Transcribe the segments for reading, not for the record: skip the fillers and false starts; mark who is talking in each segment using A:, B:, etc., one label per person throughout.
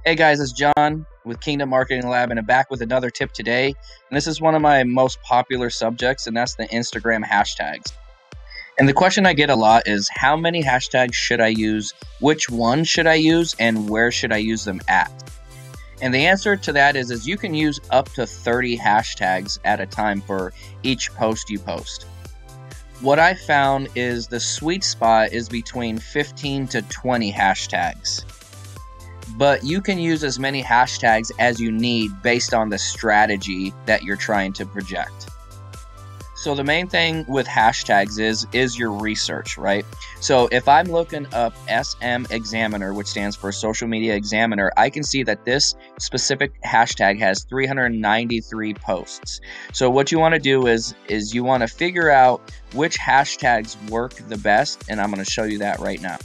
A: Hey guys, it's John with Kingdom Marketing Lab, and I'm back with another tip today. And this is one of my most popular subjects, and that's the Instagram hashtags. And the question I get a lot is, how many hashtags should I use? Which one should I use? And where should I use them at? And the answer to that is you can use up to 30 hashtags at a time for each post you post. What I found is the sweet spot is between 15 to 20 hashtags. But you can use as many hashtags as you need based on the strategy that you're trying to project. So the main thing with hashtags is your research, right? So if I'm looking up SM Examiner, which stands for Social Media Examiner, I can see that this specific hashtag has 393 posts. So what you want to do is you want to figure out which hashtags work the best, and I'm going to show you that right now.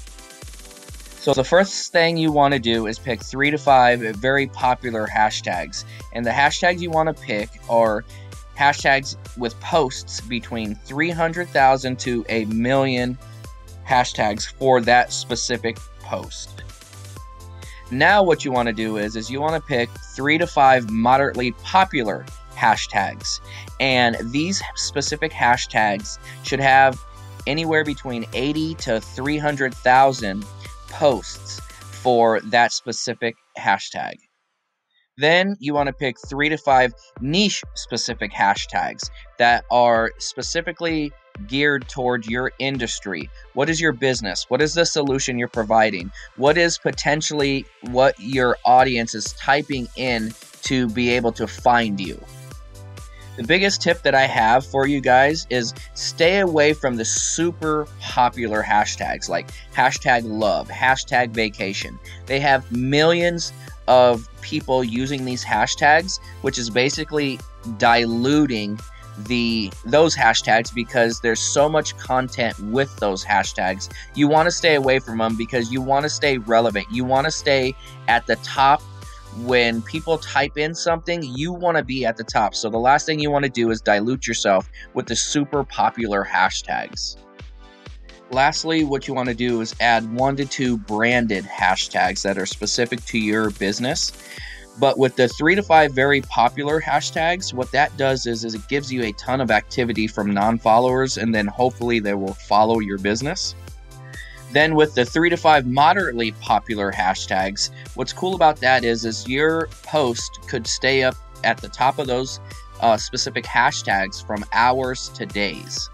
A: So the first thing you want to do is pick 3 to 5 very popular hashtags. And the hashtags you want to pick are hashtags with posts between 300,000 to 1 million hashtags for that specific post. Now what you want to do is you want to pick 3 to 5 moderately popular hashtags. And these specific hashtags should have anywhere between 80 to 300,000 posts for that specific hashtag. Then you want to pick 3 to 5 niche specific hashtags that are specifically geared toward your industry. What is your business? What is the solution you're providing? What is potentially what your audience is typing in to be able to find you? The biggest tip that I have for you guys is stay away from the super popular hashtags like hashtag love, hashtag vacation. They have millions of people using these hashtags, which is basically diluting those hashtags because there's so much content with those hashtags. You want to stay away from them because you want to stay relevant. You want to stay at the top. When people type in something, you want to be at the top. So the last thing you want to do is dilute yourself with the super popular hashtags. Lastly, what you want to do is add 1 to 2 branded hashtags that are specific to your business. But with the 3 to 5 very popular hashtags, what that does is it gives you a ton of activity from non-followers, and then hopefully they will follow your business. Then with the 3 to 5 moderately popular hashtags, what's cool about that is your post could stay up at the top of those specific hashtags from hours to days.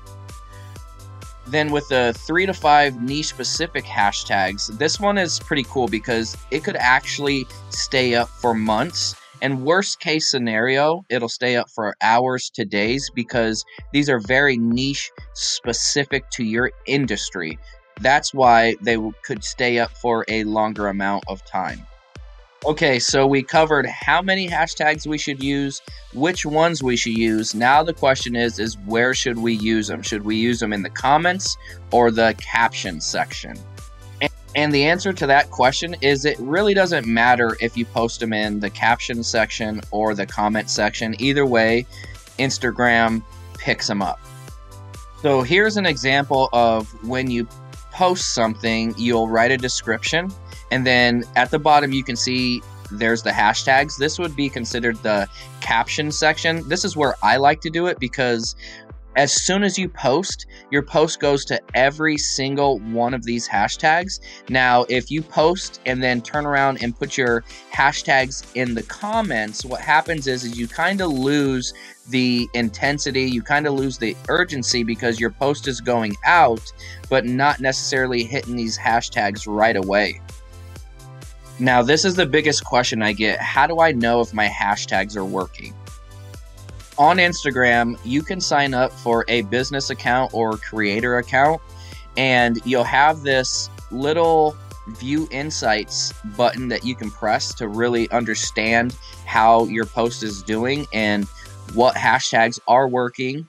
A: Then with the 3 to 5 niche specific hashtags, this one is pretty cool because it could actually stay up for months. And worst case scenario, it'll stay up for hours to days because these are very niche specific to your industry. That's why they could stay up for a longer amount of time. Okay, so we covered how many hashtags we should use, which ones we should use. Now the question is where should we use them? Should we use them in the comments or the caption section? And the answer to that question is it really doesn't matter if you post them in the caption section or the comment section. Either way, Instagram picks them up. So here's an example of when you post something, you'll write a description, and then at the bottom you can see there's the hashtags. This would be considered the caption section. This is where I like to do it because as soon as you post, your post goes to every single one of these hashtags. Now, if you post and then turn around and put your hashtags in the comments, what happens is you kind of lose the intensity, you kind of lose the urgency because your post is going out, but not necessarily hitting these hashtags right away. Now, this is the biggest question I get. How do I know if my hashtags are working? On Instagram, you can sign up for a business account or creator account, and you'll have this little view insights button that you can press to really understand how your post is doing and what hashtags are working.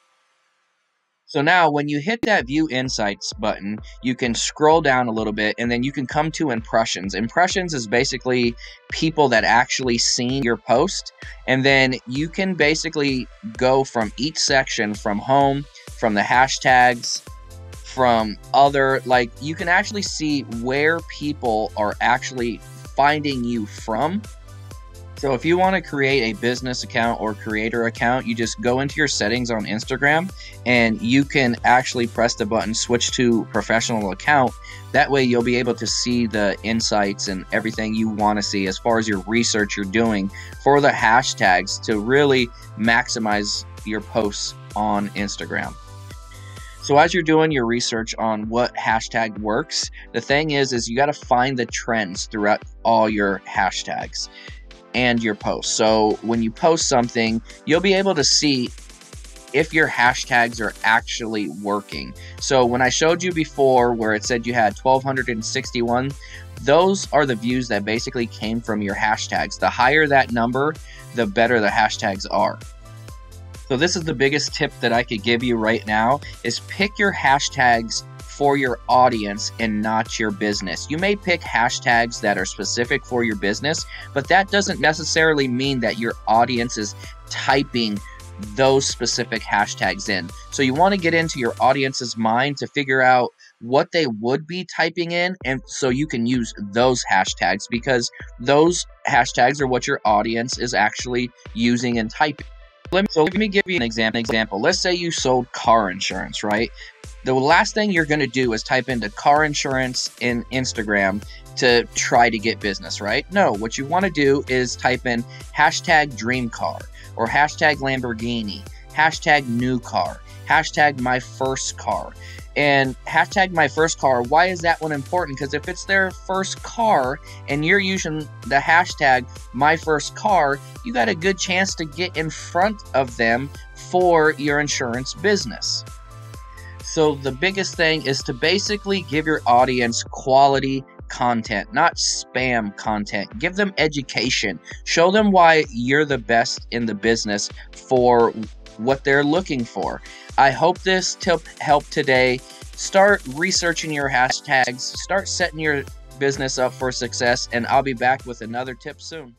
A: So now when you hit that view insights button, you can scroll down a little bit and then you can come to impressions. Impressions is basically people that actually seen your post, and then you can basically go from each section, from home, from the hashtags, from other, like you can actually see where people are actually finding you from. So if you want to create a business account or creator account, you just go into your settings on Instagram and you can actually press the button switch to professional account. That way you'll be able to see the insights and everything you want to see as far as your research you're doing for the hashtags to really maximize your posts on Instagram. So as you're doing your research on what hashtag works, the thing is you got to find the trends throughout all your hashtags and your posts. So when you post something, you'll be able to see if your hashtags are actually working. So when I showed you before where it said you had 1,261, those are the views that basically came from your hashtags. The higher that number, the better the hashtags are. So this is the biggest tip that I could give you right now, is pick your hashtags for your audience and not your business. You may pick hashtags that are specific for your business, but that doesn't necessarily mean that your audience is typing those specific hashtags in. So you want to get into your audience's mind to figure out what they would be typing in, and so you can use those hashtags, because those hashtags are what your audience is actually using and typing. Let me give you an example. Let's say you sold car insurance, right? The last thing you're going to do is type into car insurance in Instagram to try to get business, right? No, what you want to do is type in hashtag dream car, or hashtag Lamborghini, hashtag new car, hashtag my first car. And hashtag my first car, why is that one important? Because if it's their first car and you're using the hashtag my first car, you got a good chance to get in front of them for your insurance business. So the biggest thing is to basically give your audience quality content, not spam content. Give them education. Show them why you're the best in the business for what they're looking for. I hope this tip helped today. Start researching your hashtags, start setting your business up for success, and I'll be back with another tip soon.